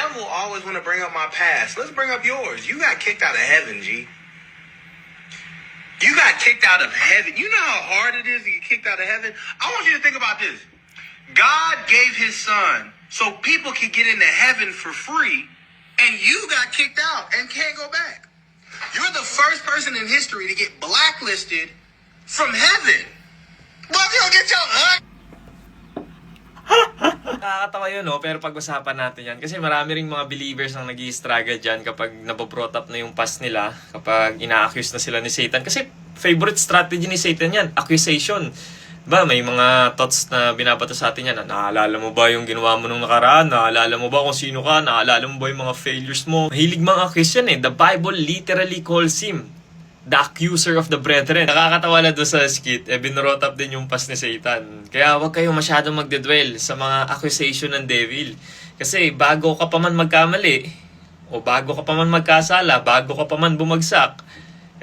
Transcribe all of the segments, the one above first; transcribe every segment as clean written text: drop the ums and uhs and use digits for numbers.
devil always want to bring up my past. Let's bring up yours. You got kicked out of heaven, G. You got kicked out of heaven. You know how hard it is to get kicked out of heaven? I want you to think about this. God gave his son so people could get into heaven for free, and you got kicked out and can't go back. You're the first person in history to get blacklisted from heaven. Well, you don't get your Nakakatawa yun, no? Pero pag-usapan natin yan. Kasi marami ring mga believers ang nag-i-struggle dyan kapag nabobrought up na yung past nila, kapag ina-accuse na sila ni Satan. Kasi favorite strategy ni Satan yan, accusation. Ba, may mga thoughts na binabato sa atin yan. Naalala mo ba yung ginawa mo nung nakaraan? Naalala mo ba kung sino ka? Naalala mo ba yung mga failures mo? Mahilig mga accuse yan eh. The Bible literally calls him the accuser of the brethren. Nakakatawa na doon sa skit, binurot up din yung past ni Satan. Kaya huwag kayo masyadong magdedwell sa mga accusation ng devil. Kasi bago ka pa man magkamali, o bago ka pa man magkasala, bago ka pa man bumagsak,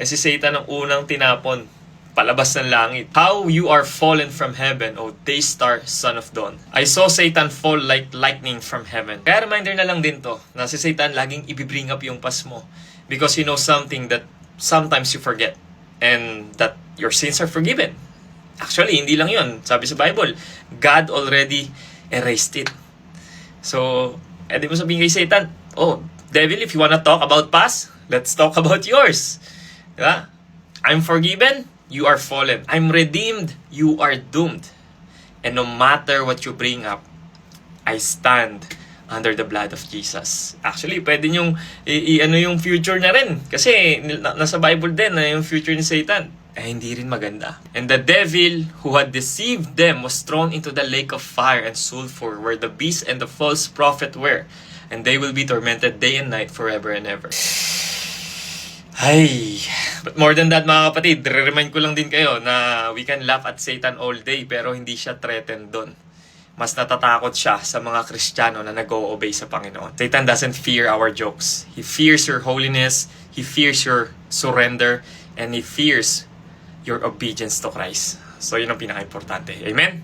si Satan ang unang tinapon palabas ng langit. How you are fallen from heaven, O Daystar, son of dawn. I saw Satan fall like lightning from heaven. Kaya reminder na lang din to, na si Satan laging ibibring up yung past mo. Because he knows something that sometimes you forget, and that your sins are forgiven. Actually, hindi lang yun. Sabi sa Bible, God already erased it. So, edi mo sabihin kay Satan, oh, devil, if you wanna talk about past, let's talk about yours. Diba? I'm forgiven, you are fallen. I'm redeemed, you are doomed. And no matter what you bring up, I stand under the blood of Jesus. Actually, pwede nyong ano yung future na rin. Kasi nasa Bible din na yung future ni Satan. Hindi rin maganda. And the devil who had deceived them was thrown into the lake of fire and sulfur where the beast and the false prophet were. And they will be tormented day and night forever and ever. Ay, but more than that mga kapatid, remind ko lang din kayo na we can laugh at Satan all day pero hindi siya threatened doon. Mas natatakot siya sa mga Kristiyano na nag-o-obey sa Panginoon. Satan doesn't fear our jokes. He fears your holiness, he fears your surrender, and he fears your obedience to Christ. So yun ang pinaka-importante. Amen?